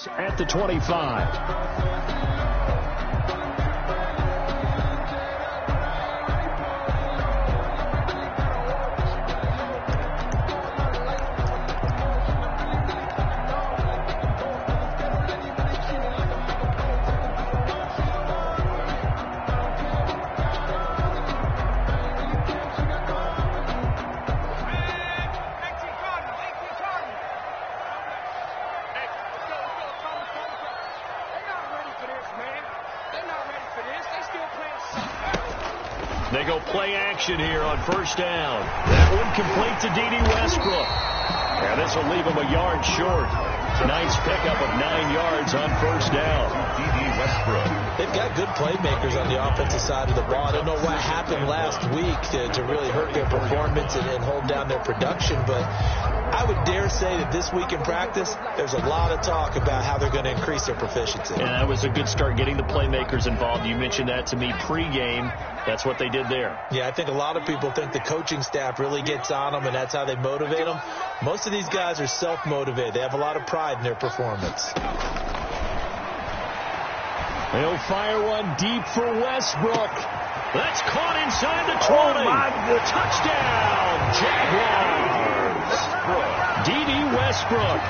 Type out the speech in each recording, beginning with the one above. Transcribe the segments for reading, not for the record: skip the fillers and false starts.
At the 25. They go play action here on first down. That one complete to D.D. Westbrook. And this will leave him a yard short. Nice pickup of 9 yards on first down. D.D. Westbrook. They've got good playmakers on the offensive side of the ball. I don't know what happened last week to really hurt their performance and hold down their production, but I would dare say that this week in practice, there's a lot of talk about how they're going to increase their proficiency. And that was a good start getting the playmakers involved. You mentioned that to me pregame. That's what they did there. Yeah, I think a lot of people think the coaching staff really gets on them, and that's how they motivate them. Most of these guys are self-motivated. They have a lot of pride in their performance. They'll fire one deep for Westbrook. That's caught inside the 20. Touchdown, Jaguars. D.D. Westbrook,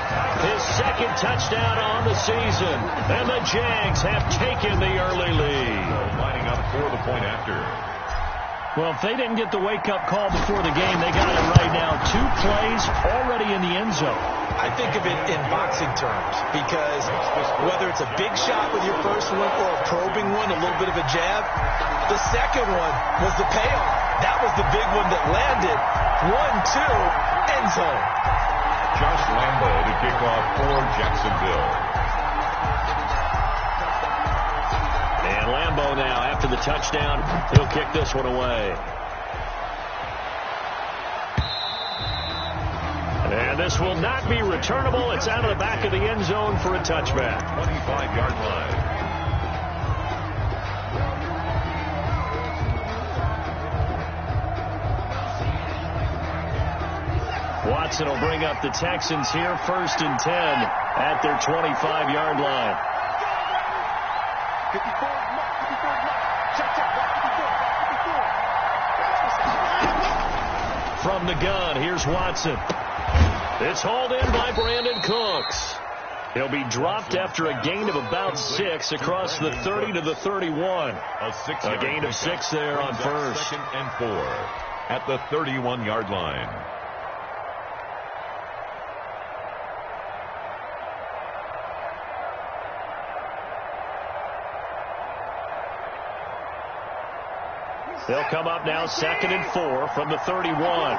his second touchdown on the season. And the Jags have taken the early lead. Lining up for the point after. Well, if they didn't get the wake-up call before the game, they got it right now. 2 plays already in the end zone. I think of it in boxing terms because whether it's a big shot with your first one or a probing one, a little bit of a jab, the second one was the payoff. That was the big one that landed. 1-2, end zone. Josh Lambo to kick off for Jacksonville. And Lambo now, after the touchdown, he'll kick this one away. And this will not be returnable. It's out of the back of the end zone for a touchback. 25-yard line. Watson will bring up the Texans here, 1st and 10 at their 25-yard line. From the gun, here's Watson. It's hauled in by Brandon Cooks. He'll be dropped after a gain of about 6 across the 30 to the 31. A gain of 6 there on first. 2nd and 4 at the 31-yard line. They'll come up now 2nd and 4 from the 31.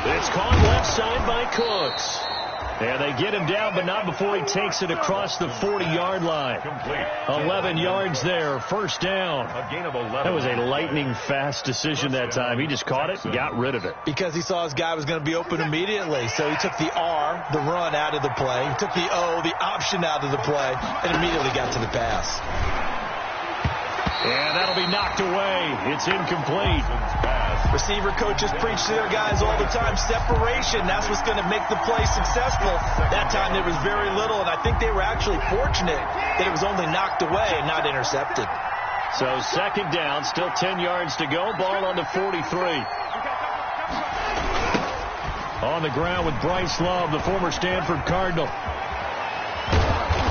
It's caught left side by Cooks. And they get him down, but not before he takes it across the 40-yard line. 11 yards there, first down. A gain of 11. That was a lightning-fast decision that time. He just caught it and got rid of it. Because he saw his guy was going to be open immediately. So he took the R, the run, out of the play. He took the O, the option, out of the play, and immediately got to the pass. And that'll be knocked away. It's incomplete. Receiver coaches preach to their guys all the time. Separation, that's what's going to make the play successful. That time there was very little, and I think they were actually fortunate that it was only knocked away and not intercepted. So 2nd down, still 10 yards to go. Ball on the 43. On the ground with Bryce Love, the former Stanford Cardinal.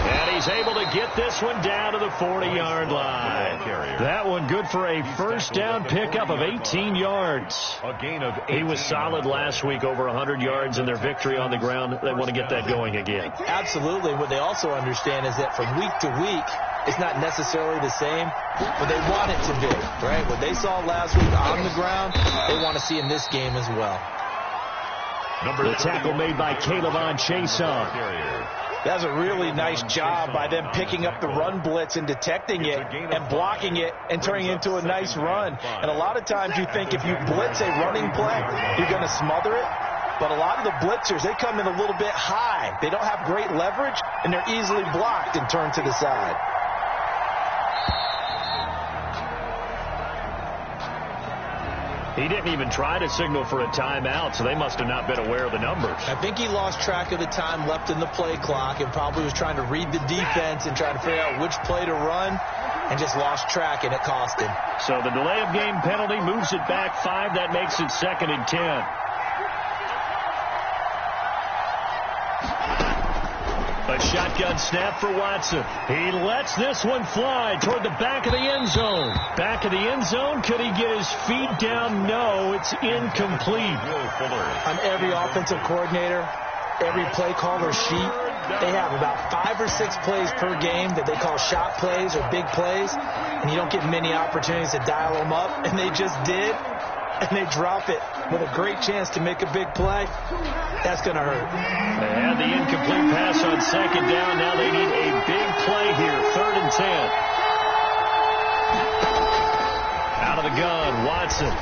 And he's able to get this one down to the 40-yard line. That one good for a first down pickup of 18 yards. A gain of 18. He was solid last week, over 100 yards in their victory on the ground. They want to get that going again. Absolutely. What they also understand is that from week to week, it's not necessarily the same, but they want it to be, right? What they saw last week on the ground, they want to see in this game as well. The tackle made by Caleb Chason. That's a really nice job by them picking up the run blitz and detecting it and blocking it and turning it into a nice run. And a lot of times you think if you blitz a running play, you're going to smother it. But a lot of the blitzers, they come in a little bit high. They don't have great leverage, and they're easily blocked and turned to the side. He didn't even try to signal for a timeout, so they must have not been aware of the numbers. I think he lost track of the time left in the play clock and probably was trying to read the defense and try to figure out which play to run and just lost track, and it cost him. So the delay of game penalty moves it back 5. That makes it 2nd and 10. A shotgun snap for Watson. He lets this one fly toward the back of the end zone. Back of the end zone. Could he get his feet down? No, it's incomplete. On every offensive coordinator, every play caller sheet, they have about 5 or 6 plays per game that they call shot plays or big plays, and you don't get many opportunities to dial them up, and they just did, and they drop it with a great chance to make a big play. That's going to hurt. They had the incomplete pass on 2nd down. Now they need a big play here. 3rd and 10. Out of the gun, Watson.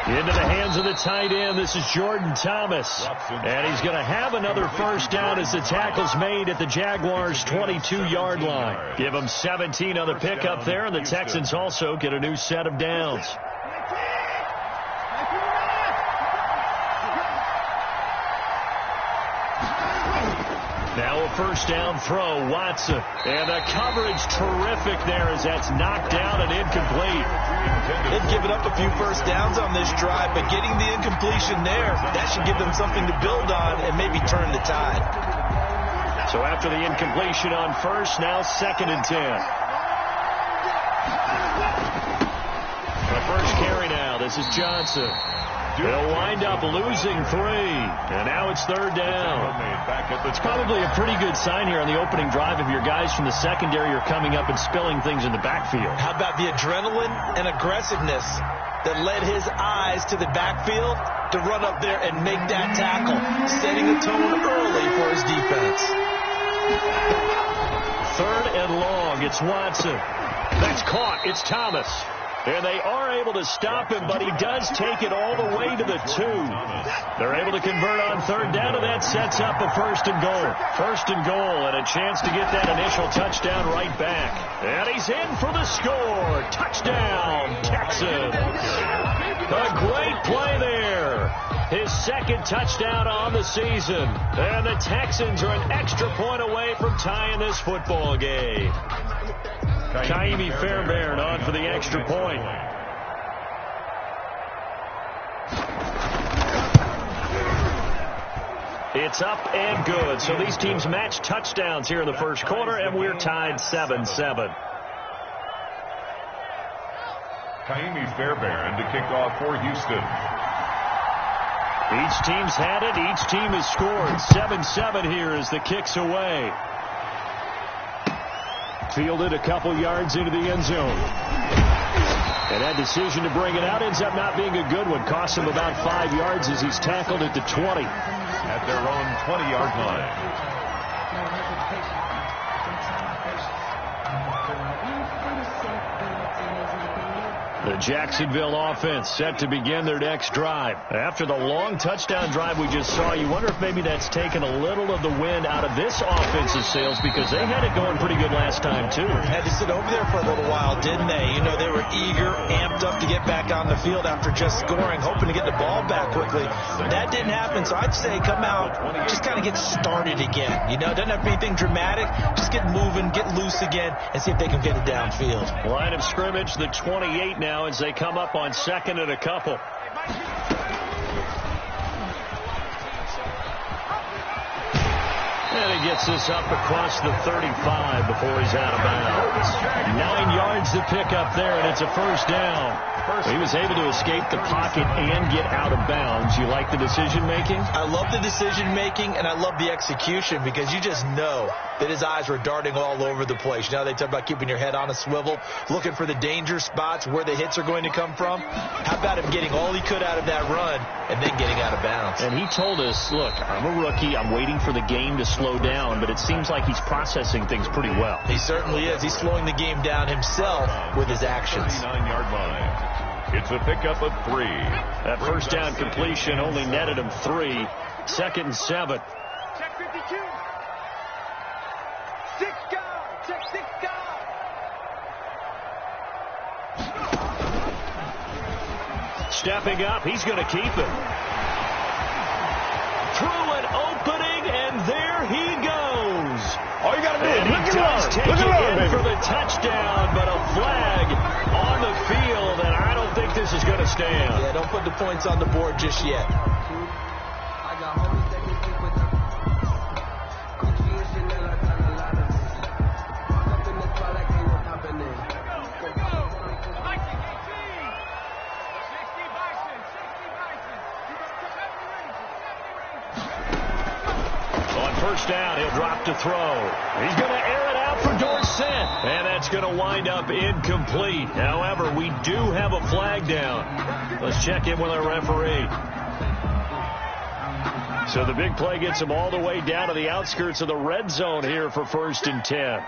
Into the hands of the tight end. This is Jordan Thomas. And he's going to have another first down as the tackle's made at the Jaguars' 22-yard line. Give them 17 on the pickup there, and the Texans also get a new set of downs. Now a first down throw, Watson. And the coverage terrific there as that's knocked down and incomplete. They've given up a few first downs on this drive, but getting the incompletion there, that should give them something to build on and maybe turn the tide. So after the incompletion on first, now 2nd and 10. The first carry now. This is Johnson. They'll wind up losing 3. And now it's 3rd down. It's probably a pretty good sign here on the opening drive if your guys from the secondary are coming up and spilling things in the backfield. How about the adrenaline and aggressiveness that led his eyes to the backfield to run up there and make that tackle, setting a tone early for his defense. 3rd and long. It's Watson. That's caught. It's Thomas. And they are able to stop him, but he does take it all the way to the 2. They're able to convert on 3rd down, and that sets up a 1st and goal. 1st and goal, and a chance to get that initial touchdown right back. And he's in for the score. Touchdown, Texans. A great play there. His 2nd touchdown on the season. And the Texans are an extra point away from tying this football game. Kaimi Fairbairn on for the extra point. It's up and good. So these teams match touchdowns here in the first quarter, and we're tied 7-7. Kaimi Fairbairn to kick off for Houston. Each team's had it. Each team has scored. 7-7 here as the kick's away. Fielded a couple yards into the end zone. And that decision to bring it out ends up not being a good one. Costs him about 5 yards as he's tackled at the 20. At their own 20-yard line. The Jacksonville offense set to begin their next drive. After the long touchdown drive we just saw, you wonder if maybe that's taken a little of the wind out of this offense's sails because they had it going pretty good last time, too. Had to sit over there for a little while, didn't they? You know, they were eager, amped up to get back on the field after just scoring, hoping to get the ball back quickly. That didn't happen, so I'd say come out, just kind of get started again. You know, doesn't have to be anything dramatic. Just get moving, get loose again, and see if they can get it downfield. Line of scrimmage, the 28 now. As they come up on 2nd and a couple. And he gets this up across the 35 before he's out of bounds. 9 yards to pick up there, and it's a first down. He was able to escape the pocket and get out of bounds. You like the decision-making? I love the decision-making, and I love the execution because you just know that his eyes were darting all over the place. You know, they talk about keeping your head on a swivel, looking for the danger spots where the hits are going to come from. How about him getting all he could out of that run and then getting out of bounds? And he told us, look, I'm a rookie. I'm waiting for the game to slow down, but it seems like he's processing things pretty well. He certainly is. He's slowing the game down himself with his actions. 39-yard line. It's a pickup of 3. That first down completion only netted him 3. 2nd and 7. Check 52. 6 guard. Check 6 guard. stepping up. He's going to keep it. Through an opening, and there he goes. All you got to do is look at take it in for the touchdown, but a flag on the field, and I don't think this is going to stand. Yeah, don't put the points on the board just yet. First down, he'll drop to throw. He's going to air it out for Dorsett, and that's going to wind up incomplete. However, we do have a flag down. Let's check in with our referee. So the big play gets him all the way down to the outskirts of the red zone here for 1st and 10.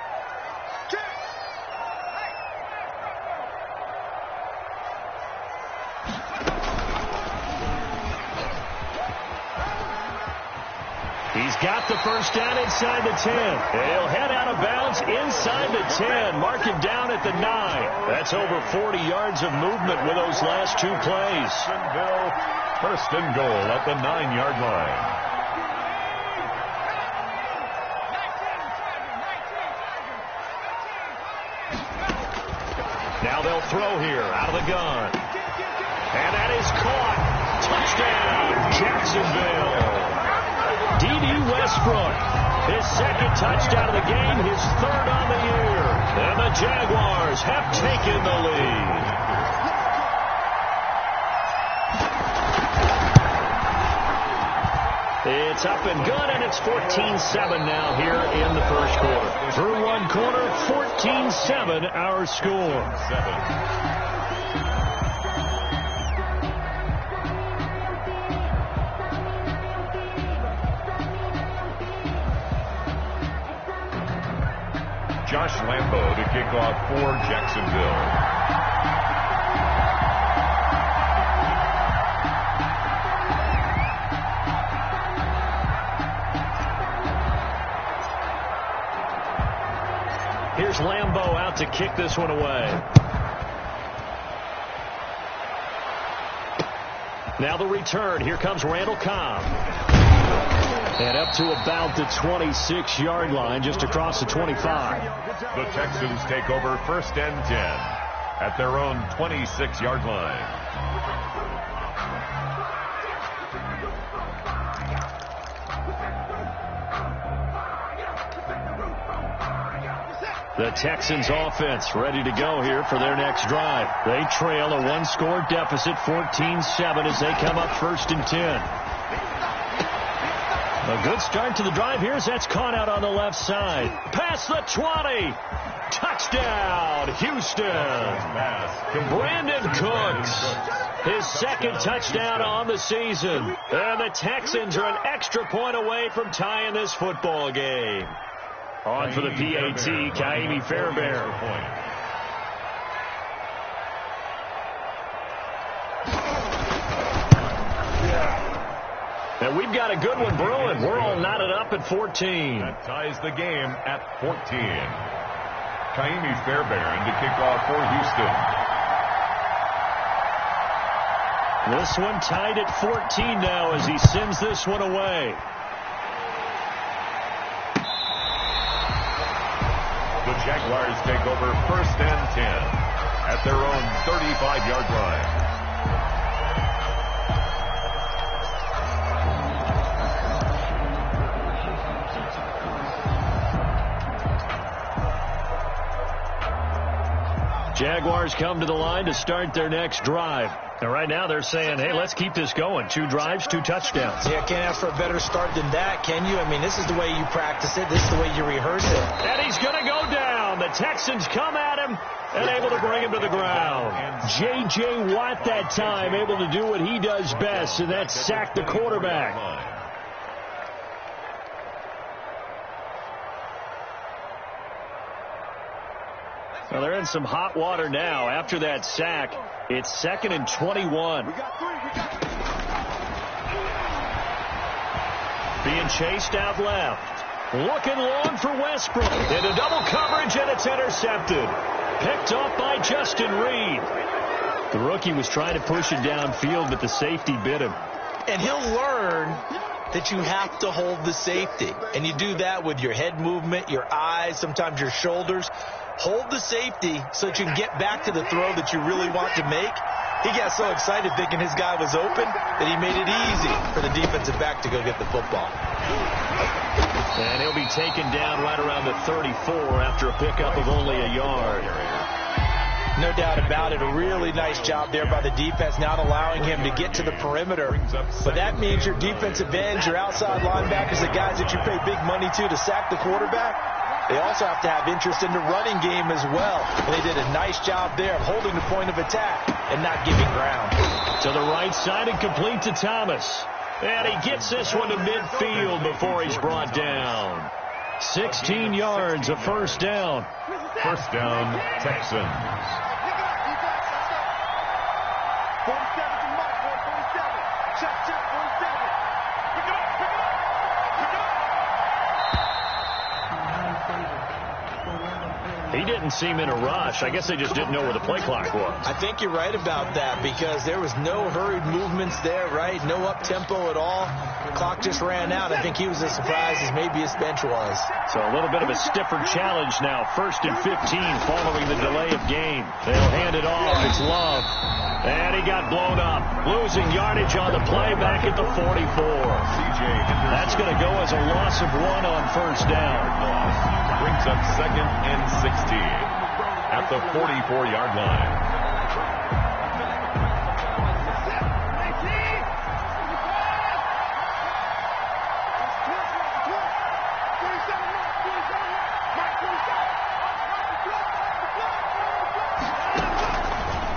He's got the first down inside the 10. He'll head out of bounds inside the 10. Mark him down at the 9. That's over 40 yards of movement with those last 2 plays. Bill, 1st and goal at the 9-yard line. Now they'll throw here out of the gun. And that is caught. Touchdown, Jacksonville. D.D. Westbrook, his 2nd touchdown of the game, his 3rd on the year. And the Jaguars have taken the lead. It's up and good, and it's 14-7 now here in the 1st quarter. Through 1 quarter, 14-7 our score. 7. Josh Lambo to kick off for Jacksonville. Here's Lambo out to kick this one away. Now the return. Here comes Randall Cobb. And up to about the 26-yard line, just across the 25. The Texans take over 1st and 10 at their own 26-yard line. The Texans offense ready to go here for their next drive. They trail a 1-score deficit, 14-7, as they come up 1st and 10. A good start to the drive here as that's caught out on the left side. Past the 20. Touchdown, Houston. Brandon Cooks, his 2nd touchdown on the season. And the Texans are an extra point away from tying this football game. On for the PAT, Kaimi Fairbairn. And we've got a good one brewing. We're all knotted up at 14. That ties the game at 14. Kaimi Fairbairn to kick off for Houston. This one tied at 14 now as he sends this one away. The Jaguars take over 1st and 10 at their own 35-yard line. Jaguars come to the line to start their next drive. And right now they're saying, hey, let's keep this going. 2 drives, 2 touchdowns. Yeah, can't ask for a better start than that, can you? I mean, this is the way you practice it. This is the way you rehearse it. And he's going to go down. The Texans come at him and able to bring him to the ground. J.J. Watt that time able to do what he does best, and that's sack the quarterback. Well, they're in some hot water now. After that sack, it's 2nd and 21. Being chased out left. Looking long for Westbrook. Into double coverage, and it's intercepted. Picked off by Justin Reed. The rookie was trying to push it downfield, but the safety bit him. And he'll learn that you have to hold the safety. And you do that with your head movement, your eyes, sometimes your shoulders. Hold the safety so that you can get back to the throw that you really want to make. He got so excited thinking his guy was open that he made it easy for the defensive back to go get the football. And he'll be taken down right around the 34 after a pickup of only a yard. No doubt about it. A really nice job there by the defense, not allowing him to get to the perimeter. But that means your defensive ends, your outside linebackers, the guys that you pay big money to sack the quarterback, they also have to have interest in the running game as well. And they did a nice job there of holding the point of attack and not giving ground. To the right side and complete to Thomas. And he gets this one to midfield before he's brought down. 16 yards, a first down. First down, Texans. 47 to Mike, 47. Check, 47. Pick it up, pick it up. Pick it up. He didn't seem in a rush. I guess they just didn't know where the play clock was. I think you're right about that because there was no hurried movements there, right? No up-tempo at all. The clock just ran out. I think he was as surprised as maybe his bench was. So a little bit of a stiffer challenge now. 1st and 15 following the delay of game. They'll hand it off. It's Love. And he got blown up. Losing yardage on the play back at the 44. That's going to go as a loss of 1 on first down. Brings up 2nd and 16 at the 44-yard line.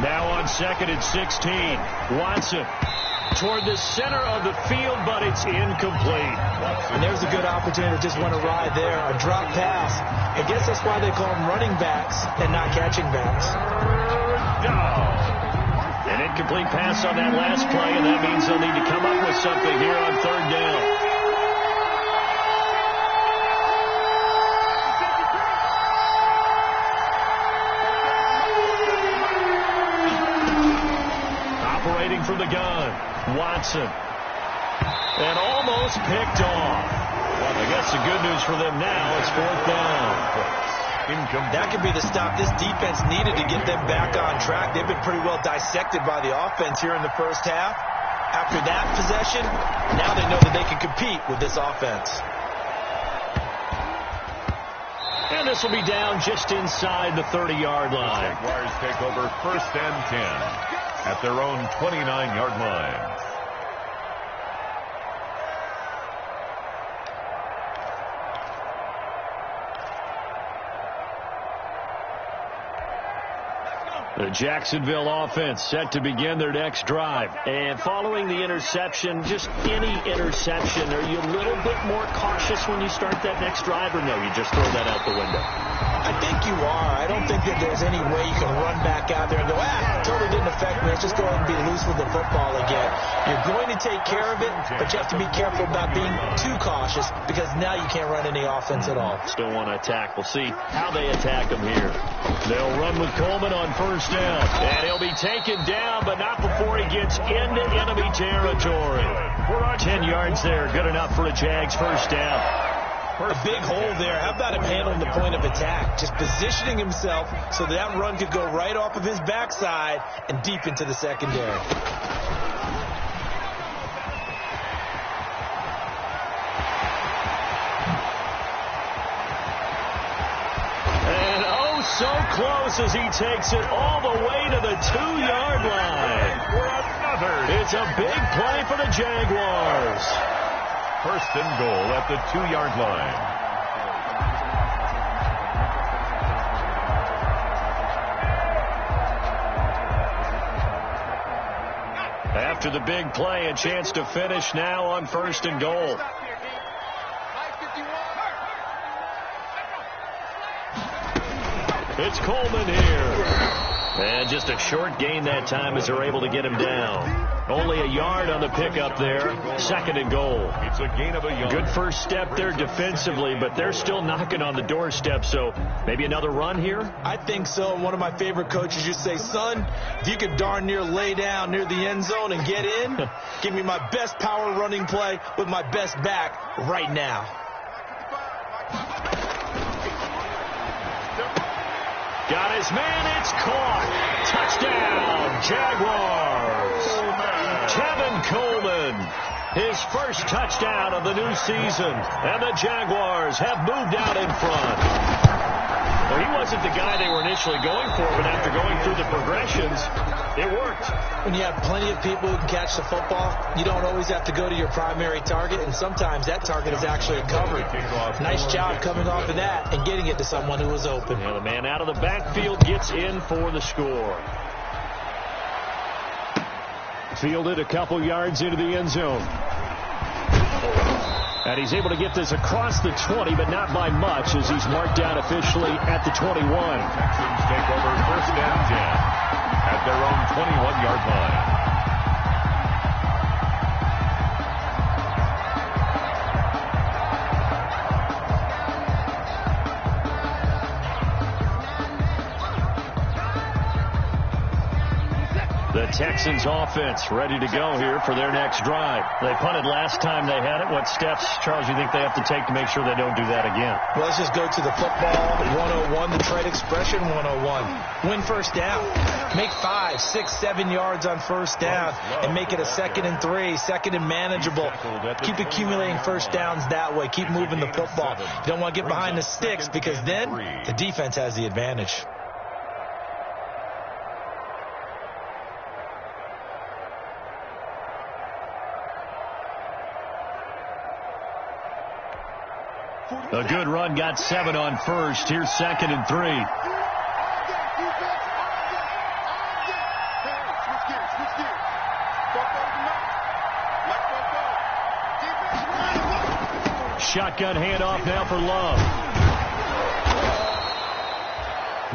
Now on 2nd and 16. Watson toward the center of the field, but it's incomplete. And there's a good opportunity to just want to ride there. A drop pass. I guess that's why they call them running backs and not catching backs. An incomplete pass on that last play, and that means they'll need to come up with something here on 3rd down. Operating from the gun, Watson. And almost picked off. I guess the good news for them now is 4th down. That could be the stop this defense needed to get them back on track. They've been pretty well dissected by the offense here in the first half. After that possession, now they know that they can compete with this offense. And this will be down just inside the 30-yard line. Jaguars take over 1st and 10 at their own 29-yard line. The Jacksonville offense set to begin their next drive. And following the interception, just any interception, are you a little bit more cautious when you start that next drive, or no, you just throw that out the window? I think you are. I don't think that there's any way you can run back out there and go, totally didn't affect me. Let's just go ahead and be loose with the football again. You're going to take care of it, but you have to be careful about being too cautious because now you can't run any offense at all. Still want to attack. We'll see how they attack them here. They'll run with Coleman on first down. And he'll be taken down, but not before he gets into enemy territory. 10 yards there. Good enough for a Jags first down. A big hole there. How about him handling the point of attack? Just positioning himself so that run could go right off of his backside and deep into the secondary. And oh, so close as he takes it all the way to the 2-yard line. It's a big play for the Jaguars. 1st and goal at the 2-yard line. After the big play, a chance to finish now on 1st and goal. It's Coleman here. And just a short gain that time as they're able to get him down. Only a yard on the pickup there. 2nd and goal. It's a gain of a yard. Good first step there defensively, but they're still knocking on the doorstep, so maybe another run here? I think so. One of my favorite coaches used to say, son, if you could darn near lay down near the end zone and get in, give me my best power running play with my best back right now. Got his man, it's caught. Touchdown, Jaguars. Tevin Coleman, his first touchdown of the new season. And the Jaguars have moved out in front. Well, he wasn't the guy they were initially going for, but after going through the progressions, it worked. When you have plenty of people who can catch the football, you don't always have to go to your primary target, and sometimes that target is actually a cover. Nice job coming off of that and getting it to someone who was open. Yeah, the man out of the backfield gets in for the score. Fielded a couple yards into the end zone. And he's able to get this across the 20, but not by much, as he's marked down officially at the 21. Texans take over 1st and 10 at their own 21-yard line. The Texans offense ready to go here for their next drive. They punted last time they had it. What steps, Charles, you think they have to take to make sure they don't do that again? Well, let's just go to the football 101, the trade expression 101. Win first down. Make 5, 6, 7 yards on first down and make it a 2nd and 3, 2nd and manageable. Keep accumulating first downs that way. Keep moving the football. You don't want to get behind the sticks because then the defense has the advantage. A good run, got 7 on first. Here's 2nd and 3. Shotgun handoff now for Love.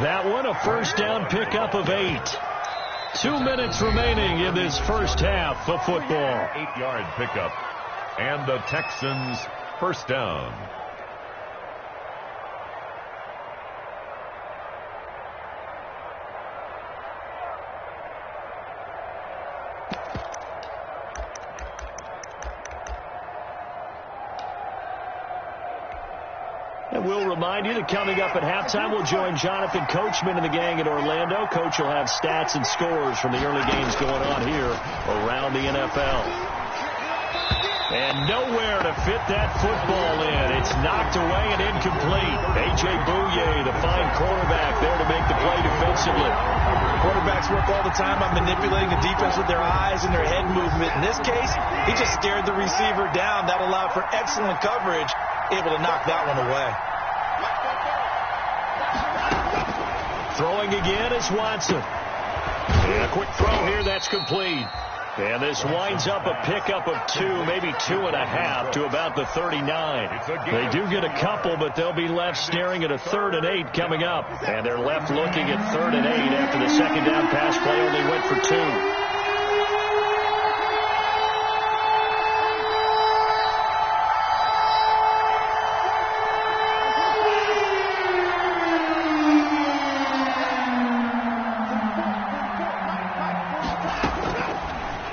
That one a first down pickup of 8. 2 minutes remaining in this first half of football. 8-yard pickup. And the Texans first down. And we'll remind you that coming up at halftime, we'll join Jonathan Coachman and the gang in Orlando. Coach will have stats and scores from the early games going on here around the NFL. And nowhere to fit that football in. It's knocked away and incomplete. A.J. Bouye, the fine quarterback, there to make the play defensively. Quarterbacks work all the time on manipulating the defense with their eyes and their head movement. In this case, he just stared the receiver down. That allowed for excellent coverage. Able to knock that one away. Throwing again is Watson. And a quick throw here, that's complete. And this winds up a pickup of 2, maybe 2.5 to about the 39. They do get a couple, but they'll be left staring at a 3rd and 8 coming up. And they're left looking at 3rd and 8 after the second down pass play only went for 2.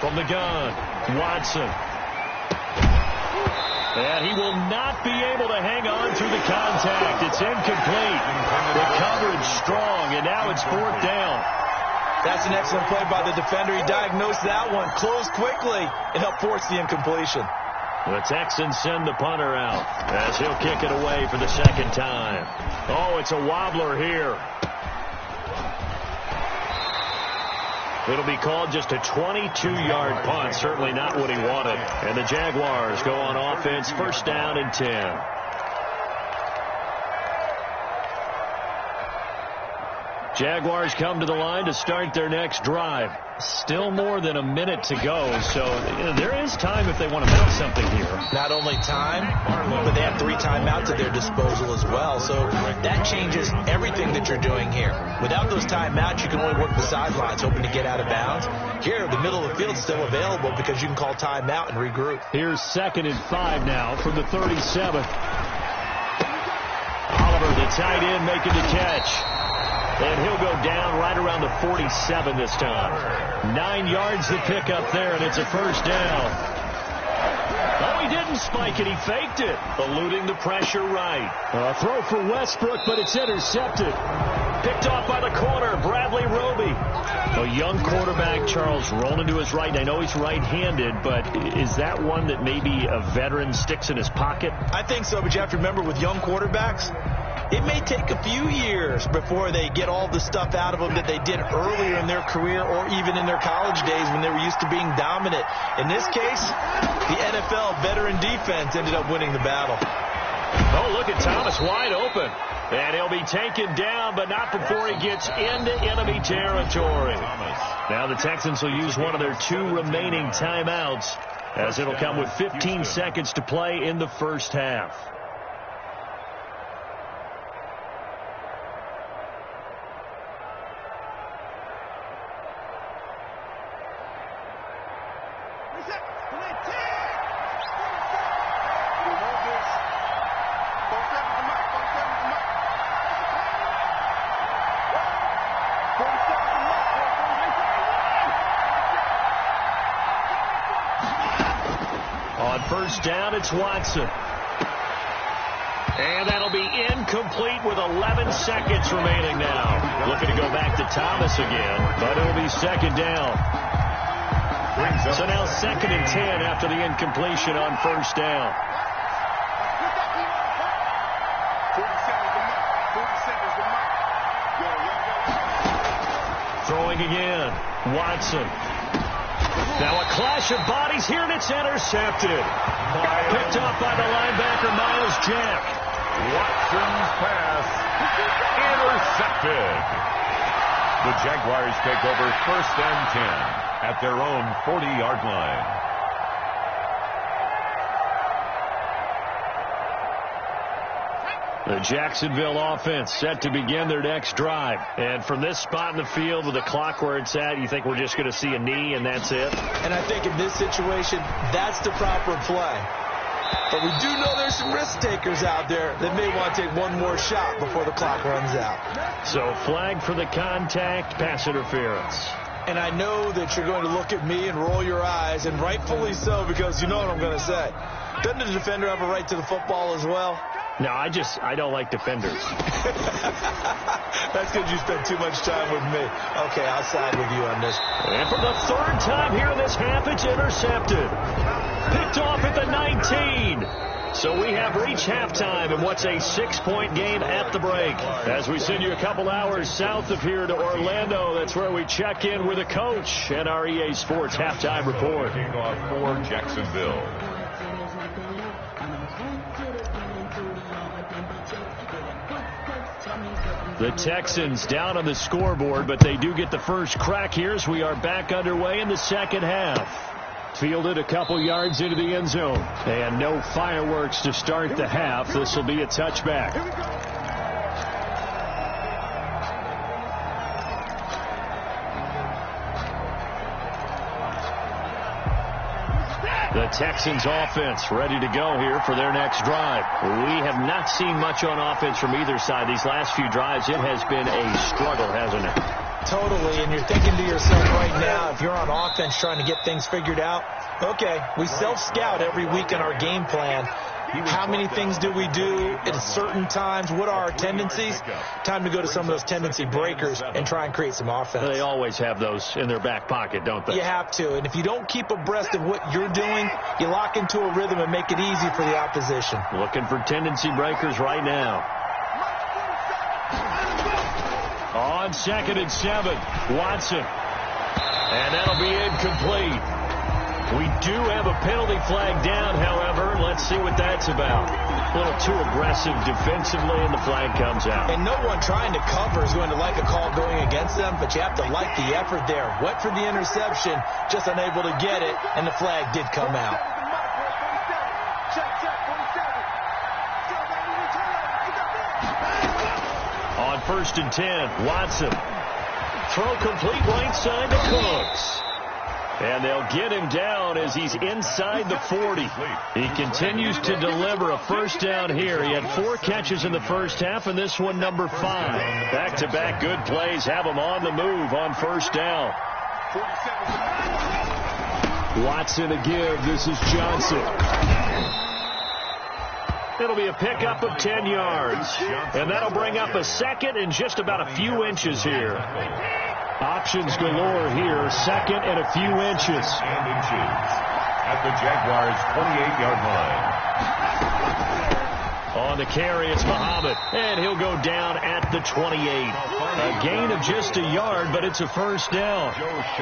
The gun, Watson. And he will not be able to hang on through the contact. It's incomplete. The coverage strong, and now it's 4th down. That's an excellent play by the defender. He diagnosed that one, closed quickly, and helped force the incompletion. The Texans send the punter out as he'll kick it away for the 2nd time. Oh, it's a wobbler here. It'll be called just a 22-yard punt. Certainly not what he wanted. And the Jaguars go on offense, first down and 10. Jaguars come to the line to start their next drive. Still more than a minute to go, so there is time if they want to mount something here. Not only time, but they have 3 timeouts at their disposal as well, so that changes everything that you're doing here. Without those timeouts, you can only work the sidelines, hoping to get out of bounds. Here, the middle of the field is still available because you can call timeout and regroup. Here's 2nd and 5 now from the 37. Oliver, the tight end, making the catch. And he'll go down right around the 47 this time. 9 yards to pick up there, and it's a first down. Oh, he didn't spike it. He faked it, eluding the pressure right. A throw for Westbrook, but it's intercepted. Picked off by the corner, Bradley Roby. A young quarterback, Charles, rolling to his right. I know he's right-handed, but is that one that maybe a veteran sticks in his pocket? I think so, but you have to remember with young quarterbacks, it may take a few years before they get all the stuff out of them that they did earlier in their career or even in their college days when they were used to being dominant. In this case, the NFL veteran defense ended up winning the battle. Oh, look at Thomas wide open. And he'll be taken down, but not before he gets into enemy territory. Now the Texans will use one of their 2 remaining timeouts, as it'll come with 15 seconds to play in the first half. First down, it's Watson. And that'll be incomplete with 11 seconds remaining now. Looking to go back to Thomas again, but it'll be 2nd down. So now 2nd and 10 after the incompletion on first down. Throwing again, Watson. Now a clash of bodies here, and it's intercepted. Picked up by the linebacker, Miles Jack. Watson's pass intercepted. The Jaguars take over 1st and 10 at their own 40-yard line. The Jacksonville offense set to begin their next drive. And from this spot in the field with the clock where it's at, you think we're just going to see a knee and that's it? And I think in this situation, that's the proper play. But we do know there's some risk takers out there that may want to take one more shot before the clock runs out. So flag for the contact, pass interference. And I know that you're going to look at me and roll your eyes, and rightfully so, because you know what I'm going to say. Doesn't the defender have a right to the football as well? No, I don't like defenders. That's because you spend too much time with me. Okay, I'll side with you on this. And for the 3rd time here in this half, it's intercepted. Picked off at the 19. So we have reached halftime in what's a 6-point game at the break. As we send you a couple hours south of here to Orlando, that's where we check in with the coach and our EA Sports halftime report. For Jacksonville. The Texans down on the scoreboard, but they do get the first crack here as we are back underway in the second half. Fielded a couple yards into the end zone. And no fireworks to start the half. This will be a touchback. The Texans offense ready to go here for their next drive. We have not seen much on offense from either side. These last few drives, it has been a struggle, hasn't it? Totally, and you're thinking to yourself right now, if you're on offense trying to get things figured out, okay, we self-scout every week in our game plan. How many things do we do at certain times? What are our tendencies? Time to go to some of those tendency breakers and try and create some offense. They always have those in their back pocket, don't they? You have to, and if you don't keep abreast of what you're doing, you lock into a rhythm and make it easy for the opposition. Looking for tendency breakers right now. On 2nd and 7, Watson. And that'll be incomplete. We do have a penalty flag down, however. Let's see what that's about. A little too aggressive defensively, and the flag comes out. And no one trying to cover is going to like a call going against them, but you have to like the effort there. Went for the interception, just unable to get it, and the flag did come out. On 1st and 10, Watson. Throw complete right side to Cooks. And they'll get him down as he's inside the 40. He continues to deliver a first down here. He had 4 catches in the first half, and this one number 5. Back-to-back good plays have him on the move on first down. Watson a give. This is Johnson. It'll be a pickup of 10 yards. And that'll bring up a second and just about a few inches here. Options galore here. Second and a few inches. At the Jaguars' 28-yard line. On the carry, it's Muhammad. And he'll go down at the 28. A gain of just a yard, but it's a first down.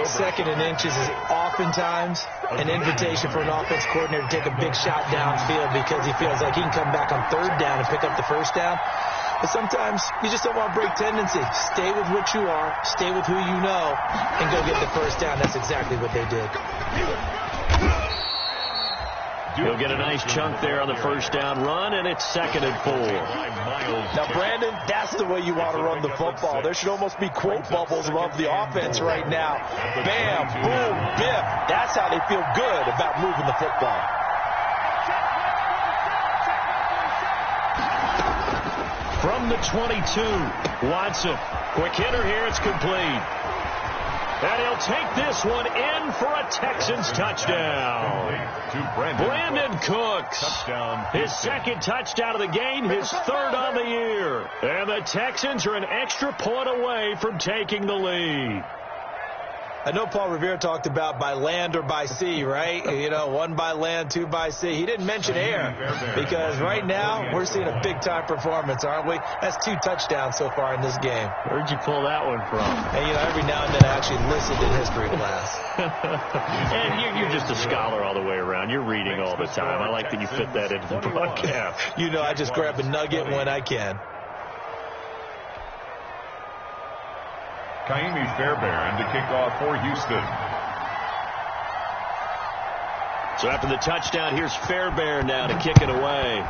Second and inches is oftentimes an invitation for an offense coordinator to take a big shot downfield because he feels like he can come back on 3rd down and pick up the first down. But sometimes you just don't want to break tendency. Stay with what you are, stay with who you know, and go get the first down. That's exactly what they did. He'll get a nice chunk there on the first down run, and it's 2nd and 4. Now, Brandon, that's the way you want to run the football. There should almost be quote bubbles above the offense right now. Bam, boom, biff. That's how they feel good about moving the football. From the 22, Watson. Quick hitter here, it's complete. And he'll take this one in for a Texans touchdown. Brandon Cooks. His 2nd touchdown of the game, his 3rd on the year. And the Texans are an extra point away from taking the lead. I know Paul Revere talked about by land or by sea, right? You know, 1 by land, 2 by sea. He didn't mention air because right now we're seeing a big-time performance, aren't we? That's 2 touchdowns so far in this game. Where'd you pull that one from? And, you know, every now and then I actually listened in history class. And you're just a scholar all the way around. You're reading all the time. I like that you fit that into the broadcast. You know, I just grab a nugget when I can. Kaimi Fairbairn to kick off for Houston. So after the touchdown, here's Fairbairn now to kick it away.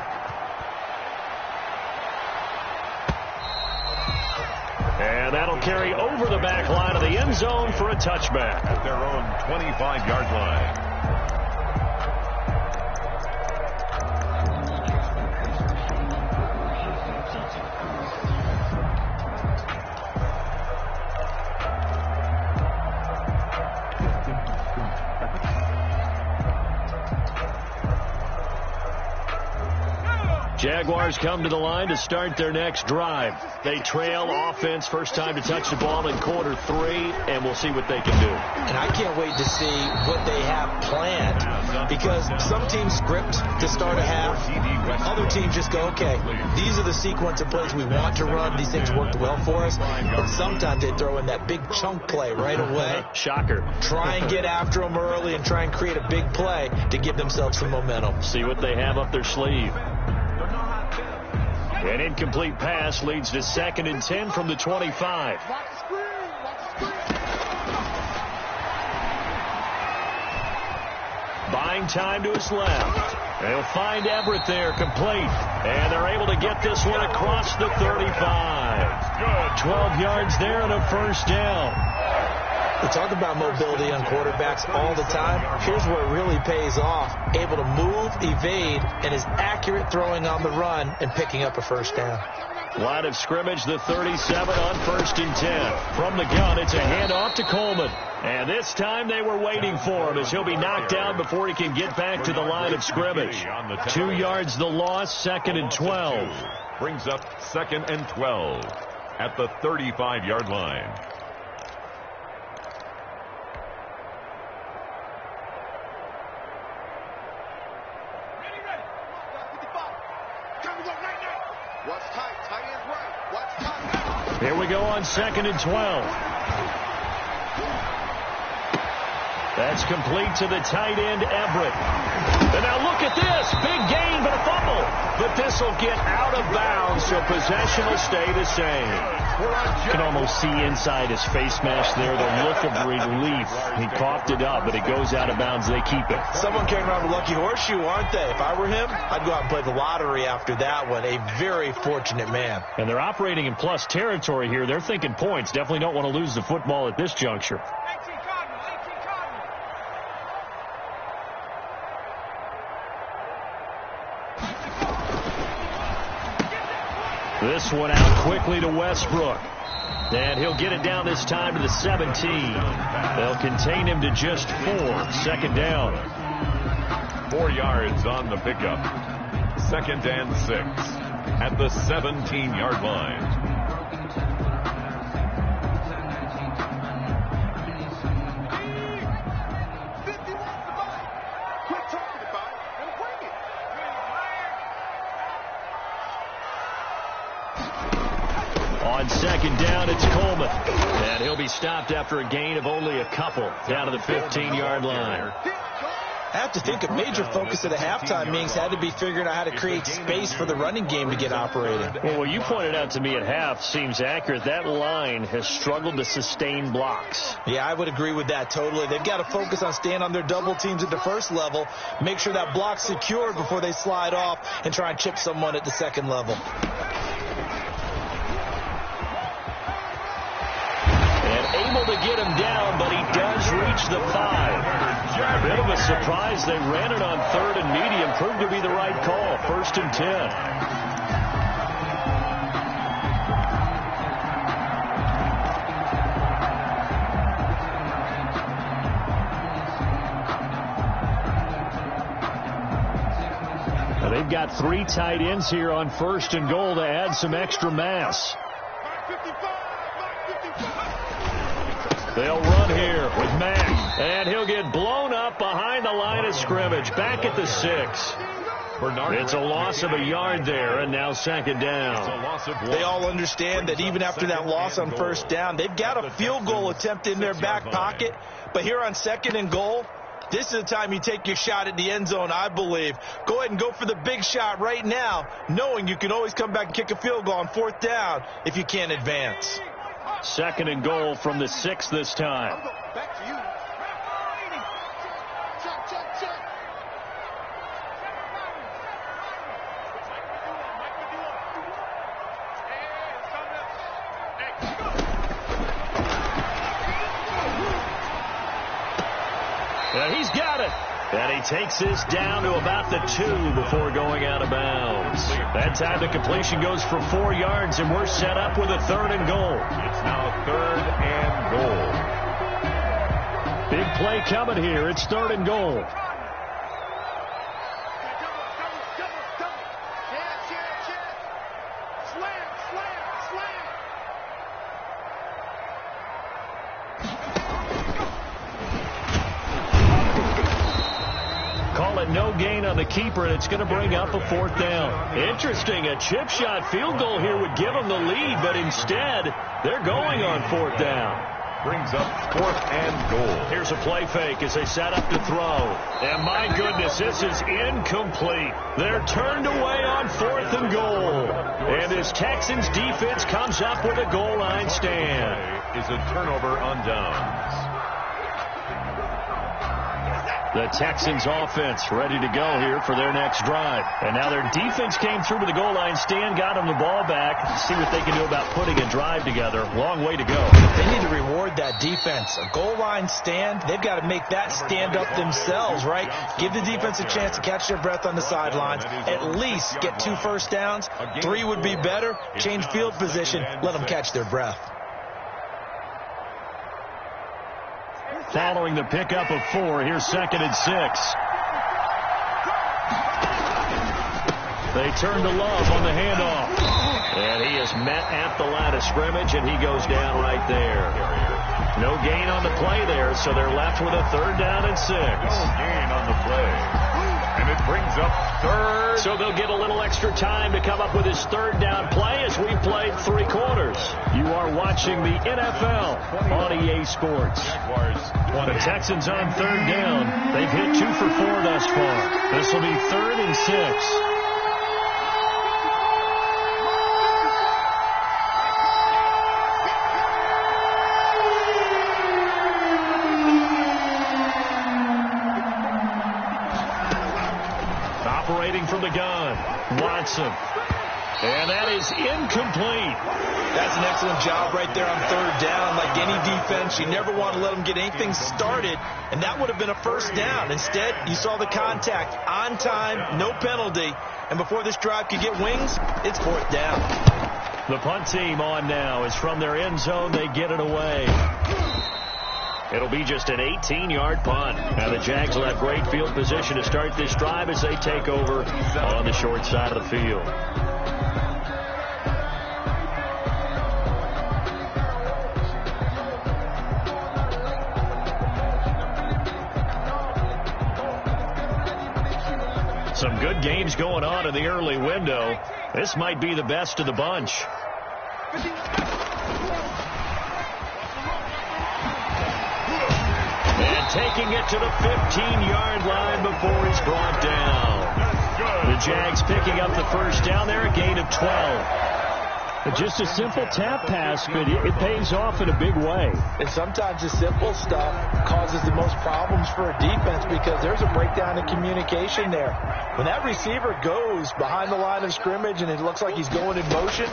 And that'll carry over the back line of the end zone for a touchback. At their own 25-yard line. Jaguars come to the line to start their next drive. They trail offense, first time to touch the ball in quarter 3, and we'll see what they can do. And I can't wait to see what they have planned because some teams script to start a half. Other teams just go, okay, these are the sequence of plays we want to run. These things worked well for us. But sometimes they throw in that big chunk play right away. Shocker. Try and get after them early and try and create a big play to give themselves some momentum. See what they have up their sleeve. An incomplete pass leads to 2nd and 10 from the 25. Buying time to his left. They'll find Everett there, complete. And they're able to get this one across the 35. 12 yards there and a first down. We talk about mobility on quarterbacks all the time. Here's where it really pays off. Able to move, evade, and is accurate throwing on the run and picking up a first down. Line of scrimmage, the 37 on 1st and 10. From the gun, it's a handoff to Coleman. And this time they were waiting for him as he'll be knocked down before he can get back to the line of scrimmage. 2 yards the loss, 2nd and 12. Brings up 2nd and 12 at the 35-yard line. Here we go on 2nd and 12. That's complete to the tight end, Everett. And now look at this. Big gain, but a fumble. But this will get out of bounds, so possession will stay the same. You can almost see inside his face mask there the look of relief. He coughed it up, but it goes out of bounds. They keep it. Someone carrying around a lucky horseshoe, aren't they? If I were him, I'd go out and play the lottery after that one. A very fortunate man. And they're operating in plus territory here. They're thinking points. Definitely don't want to lose the football at this juncture. This one out quickly to Westbrook. And he'll get it down this time to the 17. They'll contain him to just 4. Second down. 4 yards on the pickup. 2nd and 6 at the 17-yard line. On second down, it's Coleman. And he'll be stopped after a gain of only a couple down to the 15-yard line. I have to think a major focus of the halftime meetings had to be figuring out how to create space for the running game to get operating. Well, what you pointed out to me at half seems accurate. That line has struggled to sustain blocks. Yeah, I would agree with that totally. They've got to focus on staying on their double teams at the first level, make sure that block's secured before they slide off and try and chip someone at the second level. Able to get him down, but he does reach the 5. A bit of a surprise. They ran it on 3rd and medium. Proved to be the right call. 1st and 10. Now they've got 3 tight ends here on 1st and goal to add some extra mass. They'll run here with Mack, and he'll get blown up behind the line of scrimmage, back at the 6. It's a loss of a yard there, and now 2nd down. They all understand that even after that loss on 1st down, they've got a field goal attempt in their back pocket, but here on 2nd and goal, this is the time you take your shot at the end zone, I believe. Go ahead and go for the big shot right now, knowing you can always come back and kick a field goal on 4th down if you can't advance. 2nd and goal from the 6 this time. Back to you. Check. And he's got it. And he takes this down to about the 2 before going out of bounds. That time the completion goes for 4 yards, and we're set up with a 3rd and goal. It's now 3rd and goal. Big play coming here. It's 3rd and goal. No gain on the keeper, and it's going to bring up a 4th down. Interesting, a chip shot field goal here would give them the lead, but instead, they're going on 4th down. Brings up 4th and goal. Here's a play fake as they set up to throw. And my goodness, this is incomplete. They're turned away on 4th and goal. And this Texans defense comes up with a goal line stand. Is a turnover on downs. The Texans offense ready to go here for their next drive. And now their defense came through to the goal line stand, got them the ball back. See what they can do about putting a drive together. Long way to go. They need to reward that defense. A goal line stand, they've got to make that stand up themselves, right? Give the defense a chance to catch their breath on the sidelines. At least get 2 first downs. 3 would be better. Change field position. Let them catch their breath. Following the pickup of 4, here's 2nd and 6. They turn to Love on the handoff. And he is met at the line of scrimmage, and he goes down right there. No gain on the play there, so they're left with a 3rd down and 6. No gain on the play. And it brings up 3rd. So they'll get a little extra time to come up with his 3rd down play as we've played 3 quarters. You You are watching the NFL on EA Sports. The Texans on third down. They've hit 2 for 4 thus far. This will be 3rd and 6. Operating from the gun, Watson. And that is incomplete. That's an excellent job right there on third down. Like any defense, you never want to let them get anything started, and that would have been a first down. Instead, you saw the contact on time, no penalty, and before this drive could get wings, it's 4th down. The punt team on now is from their end zone. They get it away. It'll be just an 18-yard punt. Now the Jags will have great field position to start this drive as they take over on the short side of the field. Some good games going on in the early window. This might be the best of the bunch. And taking it to the 15-yard line before he's brought down. The Jags picking up the first down there, a gain of 12. Just a simple tap pass, but it pays off in a big way. And sometimes the simple stuff causes the most problems for a defense because there's a breakdown in communication there. When that receiver goes behind the line of scrimmage and it looks like he's going in motion,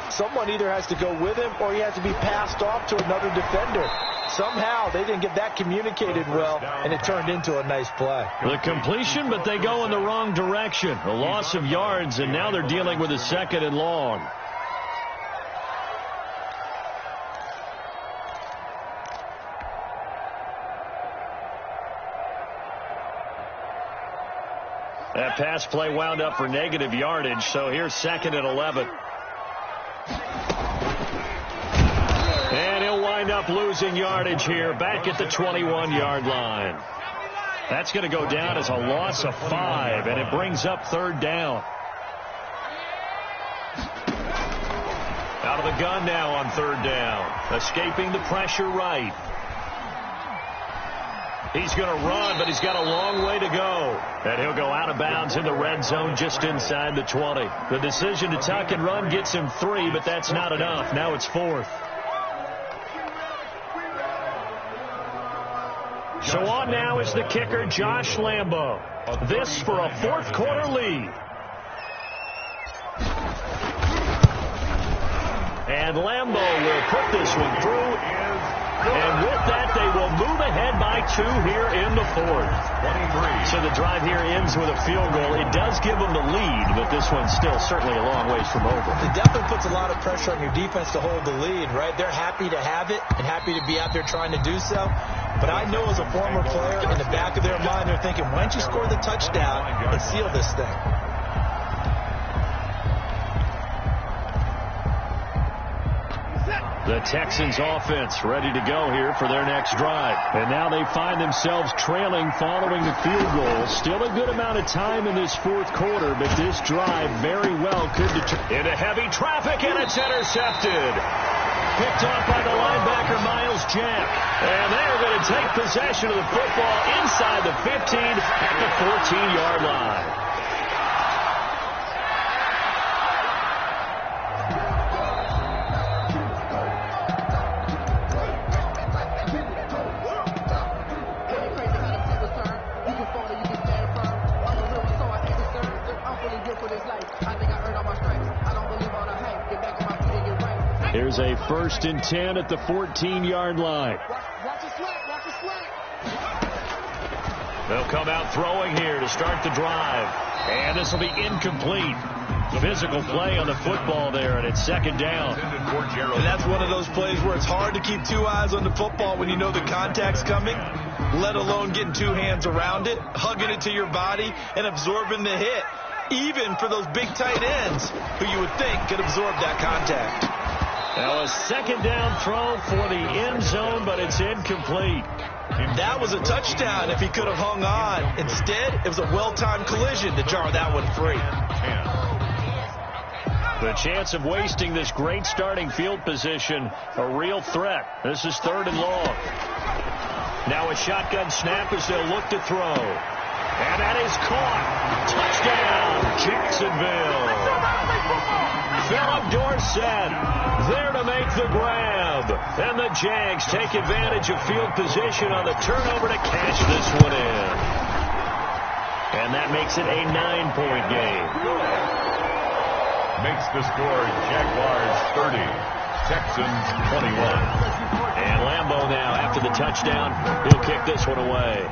someone either has to go with him or he has to be passed off to another defender. Somehow they didn't get that communicated well, and it turned into a nice play. The completion, but they go in the wrong direction. A loss of yards, and now they're dealing with a 2nd and long. That pass play wound up for negative yardage, so here's 2nd and 11. And he'll wind up losing yardage here, back at the 21-yard line. That's going to go down as a loss of 5, and it brings up 3rd down. Out of the gun now on 3rd down, escaping the pressure right. He's going to run, but he's got a long way to go. And he'll go out of bounds in the red zone just inside the 20. The decision to tuck and run gets him 3, but that's not enough. Now it's 4th. So on now is the kicker, Josh Lambo. This for a 4th quarter lead. And Lambo will put this one through. And with that, they will move ahead by 2 here in the 4th. So the drive here ends with a field goal. It does give them the lead, but this one's still certainly a long ways from over. It definitely puts a lot of pressure on your defense to hold the lead, right? They're happy to have it and happy to be out there trying to do so. But I know as a former player, in the back of their mind, they're thinking, why don't you score the touchdown and seal this thing? The Texans offense ready to go here for their next drive. And now they find themselves trailing following the field goal. Still a good amount of time in this 4th quarter, but this drive very well could into heavy traffic, and it's intercepted. Picked off by the linebacker, Miles Jack. And they're going to take possession of the football inside the 15 at the 14-yard line. Here's a 1st and 10 at the 14-yard line. They'll come out throwing here to start the drive. And this will be incomplete. Physical play on the football there, and it's 2nd down. And that's one of those plays where it's hard to keep 2 eyes on the football when you know the contact's coming, let alone getting 2 hands around it, hugging it to your body, and absorbing the hit. Even for those big tight ends who you would think could absorb that contact. Now a 2nd down throw for the end zone, but it's incomplete. That was a touchdown if he could have hung on. Instead, it was a well-timed collision to jar that one free. The chance of wasting this great starting field position, a real threat. This is 3rd and long. Now a shotgun snap as they'll look to throw. And that is caught. Touchdown, Jacksonville. Philip Dorsett there to make the grab. And the Jags take advantage of field position on the turnover to cash this one in. And that makes it a 9-point game. Makes the score Jaguars 30, Texans 21. And Lambeau now, after the touchdown, he'll kick this one away.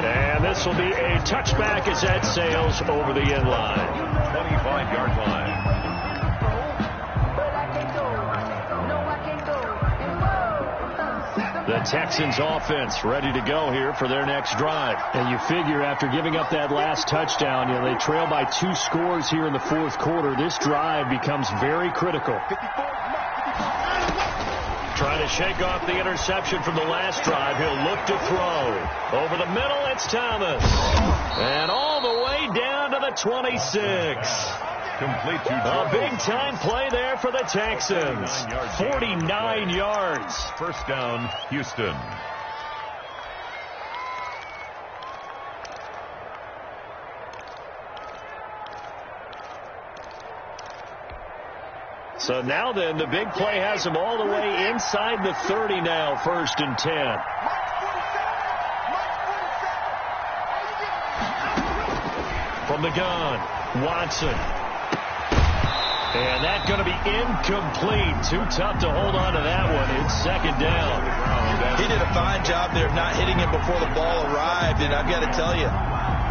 And this will be a touchback as that sails over the end line. 25-yard line. The Texans offense ready to go here for their next drive. And you figure after giving up that last touchdown, they trail by 2 scores here in the 4th quarter. This drive becomes very critical. Trying to shake off the interception from the last drive. He'll look to throw. Over the middle, it's Thomas. And all the way down to the 26. Complete to a big-time play there for the Texans. 49 yards. First down, Houston. So now then, the big play has him all the way inside the 30 now, 1st and 10. From the gun, Watson. And that's going to be incomplete. Too tough to hold on to that one. It's 2nd down. He did a fine job there of not hitting him before the ball arrived. And I've got to tell you,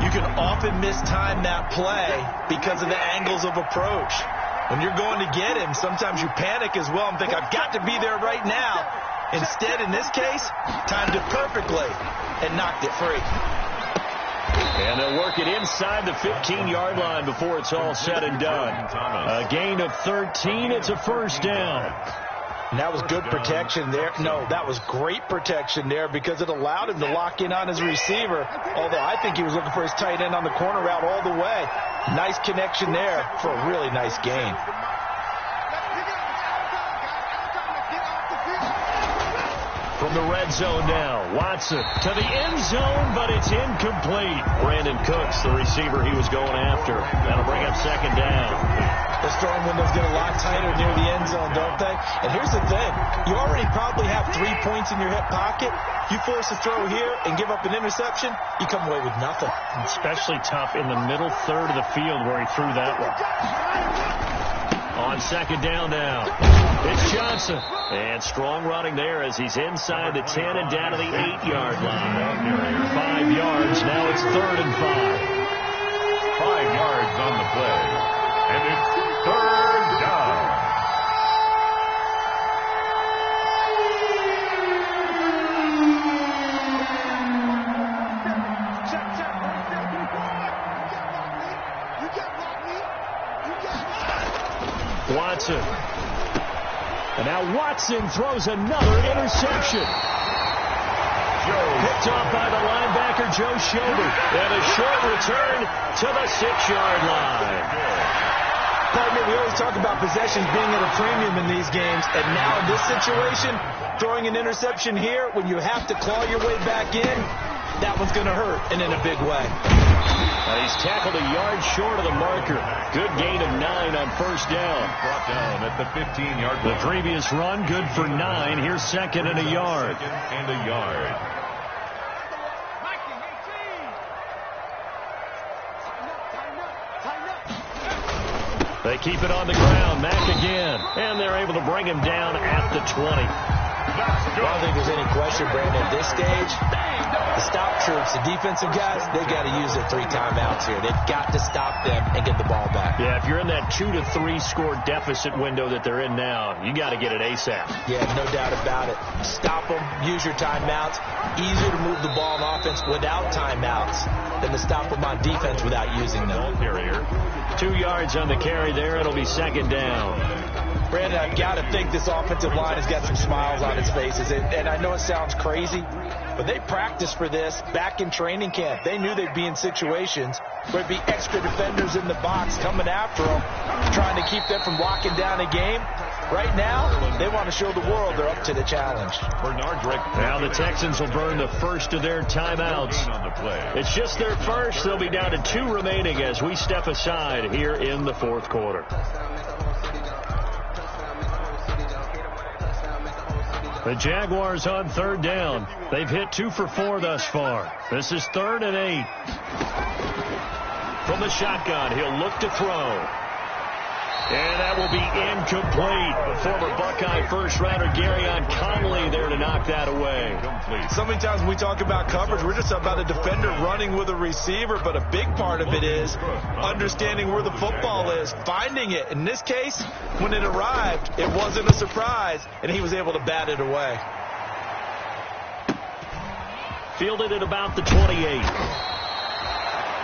you can often mistime that play because of the angles of approach. When you're going to get him, sometimes you panic as well and think, I've got to be there right now. Instead, in this case, timed it perfectly and knocked it free. And they'll work it inside the 15-yard line before it's all said and done. A gain of 13. It's a 1st down. And that was good protection there. No, that was great protection there because it allowed him to lock in on his receiver. Although I think he was looking for his tight end on the corner route all the way. Nice connection there for a really nice gain. From the red zone now, Watson to the end zone, but it's incomplete. Brandon Cooks, the receiver he was going after. That'll bring up 2nd down. The throwing windows get a lot tighter near the end zone, don't they? And here's the thing. You already probably have 3 points in your hip pocket. You force a throw here and give up an interception, you come away with nothing. Especially tough in the middle third of the field where he threw that one. On 2nd down now, it's Johnson. And strong running there as he's inside the 10 and down to the 8-yard line. 5 yards, now it's 3rd and 5. 5 yards on the play. And it's 3rd down. Watson. And now Watson throws another interception. Picked off by the linebacker, Joe Schobert. And a short return to the 6-yard line. Partner, we always talk about possessions being at a premium in these games. And now in this situation, throwing an interception here when you have to claw your way back in, that one's going to hurt, and in a big way. And he's tackled a yard short of the marker. Good gain of 9 on 1st down. Brought down at the 15-yard line. The previous run, good for 9. Here's 2nd and a yard. 2nd and a yard. They keep it on the ground. Mack again. And they're able to bring him down at the 20. I don't think there's any question, Brandon, at this stage, the stop troops, the defensive guys, they got to use their 3 timeouts here. They've got to stop them and get the ball back. Yeah, if you're in that 2 to 3 score deficit window that they're in now, you got to get it ASAP. Yeah, no doubt about it. Stop them, use your timeouts. Easier to move the ball on offense without timeouts than to stop them on defense without using them. 2 yards on the carry there. It'll be 2nd down. Brandon, I've got to think this offensive line has got some smiles on its faces. And I know it sounds crazy, but they practiced for this back in training camp. They knew they'd be in situations There'd be extra defenders in the box coming after them, trying to keep them from locking down a game. Right now, they want to show the world they're up to the challenge. Now the Texans will burn the first of their timeouts. It's just their first. They'll be down to 2 remaining as we step aside here in the fourth quarter. The Jaguars on third down. They've hit 2 for 4 thus far. This is 3rd and 8. From the shotgun, he'll look to throw. And that will be incomplete. Former Buckeye first-rounder Garyon Conley there to knock that away. So many times when we talk about coverage, we're just about a defender running with a receiver, but a big part of it is understanding where the football is, finding it. In this case, when it arrived, it wasn't a surprise, and he was able to bat it away. Fielded at about the 28.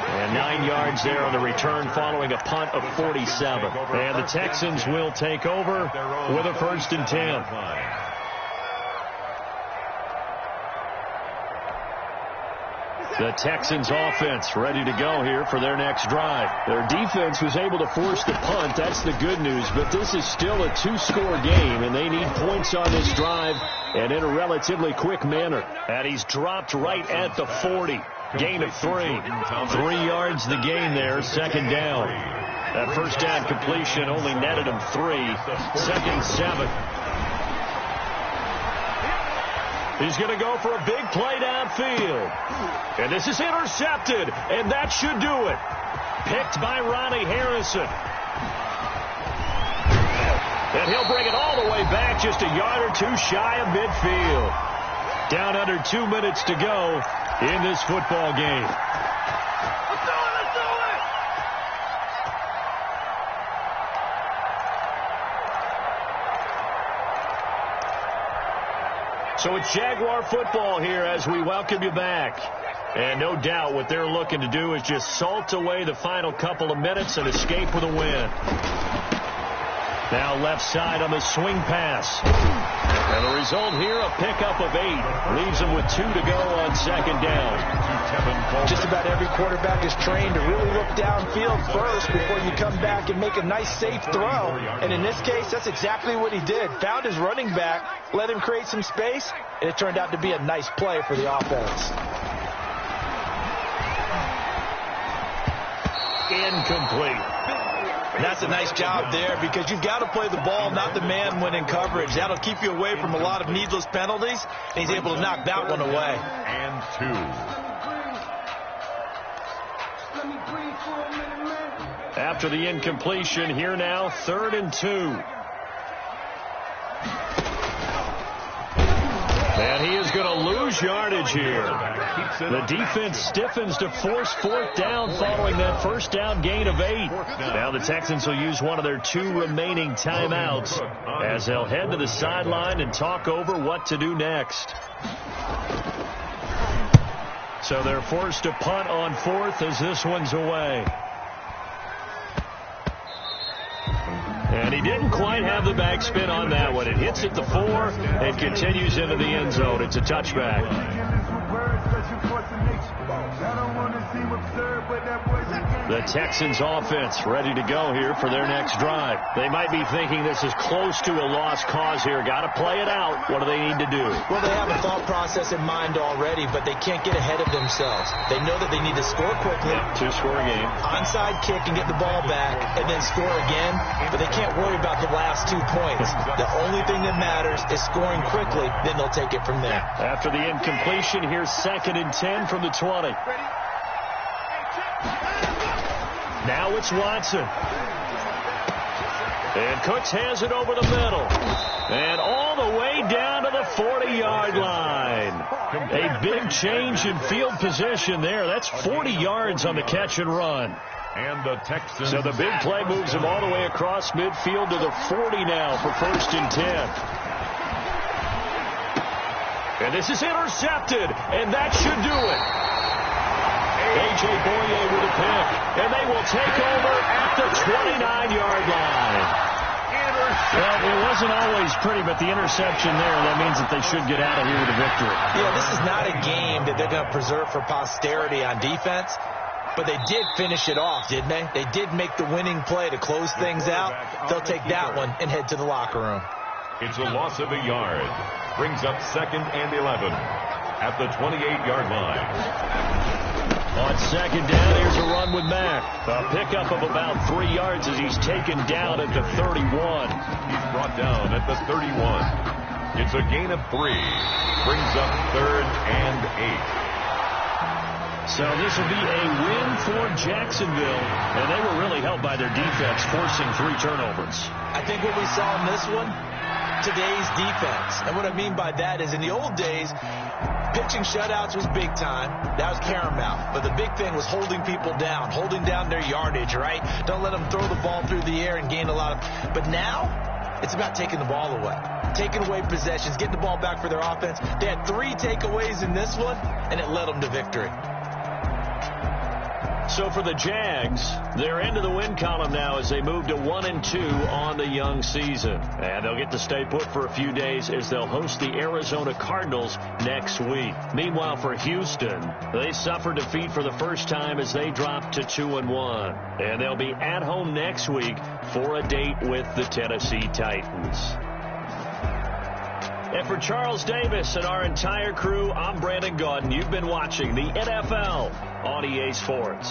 And 9 yards there on the return following a punt of 47. And the Texans will take over with a 1st and 10. The Texans offense ready to go here for their next drive. Their defense was able to force the punt. That's the good news. But this is still a 2-score game, and they need points on this drive and in a relatively quick manner. And he's dropped right at the 40. Gain of 3. 3 yards the gain there, 2nd down. That first down completion only netted him 3. 2nd and 7. He's going to go for a big play downfield. And this is intercepted, and that should do it. Picked by Ronnie Harrison. And he'll bring it all the way back, just a yard or 2 shy of midfield. Down under 2 minutes to go in this football game. Let's do it! Let's do it! So it's Jaguar football here as we welcome you back. And no doubt what they're looking to do is just salt away the final couple of minutes and escape with a win. Now left side on the swing pass. And the result here, a pickup of 8. Leaves them with 2 to go on 2nd down. Just about every quarterback is trained to really look downfield first before you come back and make a nice, safe throw. And in this case, that's exactly what he did. Found his running back, let him create some space, and it turned out to be a nice play for the offense. Incomplete. That's a nice job there because you've got to play the ball, not the man when in coverage. That'll keep you away from a lot of needless penalties, and he's able to knock that one away. And 2. After the incompletion, here now, 3rd and 2. And he is going to lose yardage here. The defense stiffens to force 4th down following that first down gain of 8. Now the Texans will use one of their 2 remaining timeouts as they'll head to the sideline and talk over what to do next. So they're forced to punt on 4th as this one's away. And he didn't quite have the backspin on that one. It hits at the 4 and continues into the end zone. It's a touchback. The Texans offense ready to go here for their next drive. They might be thinking this is close to a lost cause here. Got to play it out. What do they need to do? Well, they have a thought process in mind already, but they can't get ahead of themselves. They know that they need to score quickly. 2-score game. Onside kick and get the ball back and then score again, but they can't worry about the last 2 points. The only thing that matters is scoring quickly, then they'll take it from there. After the incompletion, here's 2nd and 10 from the 20. Now it's Watson. And Cooks has it over the middle. And all the way down to the 40-yard line. A big change in field position there. That's 40 yards on the catch and run. And the Texans. So the big play moves him all the way across midfield to the 40 now for 1st and 10. And this is intercepted, and that should do it. A.J. Boye with a pick, and they will take over at the 29-yard line. Well, it wasn't always pretty, but the interception there, that means that they should get out of here with a victory. Yeah, this is not a game that they're going to preserve for posterity on defense. But they did finish it off, didn't they? They did make the winning play to close things out. They'll take that one and head to the locker room. It's a loss of a yard. Brings up 2nd and 11 at the 28-yard line. On 2nd down, here's a run with Mack. A pickup of about 3 yards as he's taken down at the 31. He's brought down at the 31. It's a gain of 3. Brings up 3rd and 8. So this will be a win for Jacksonville, and they were really helped by their defense, forcing 3 turnovers. I think what we saw in this one, today's defense. And what I mean by that is in the old days, pitching shutouts was big time. That was paramount. But the big thing was holding people down, holding down their yardage, right? Don't let them throw the ball through the air and gain a lot of... But now, it's about taking the ball away. Taking away possessions, getting the ball back for their offense. They had 3 takeaways in this one, and it led them to victory. So for the Jags, they're into the win column now as they move to 1-2 on the young season. And they'll get to stay put for a few days as they'll host the Arizona Cardinals next week. Meanwhile, for Houston, they suffered defeat for the first time as they dropped to 2-1. And they'll be at home next week for a date with the Tennessee Titans. And for Charles Davis and our entire crew, I'm Brandon Gaudin. You've been watching the NFL on EA Sports.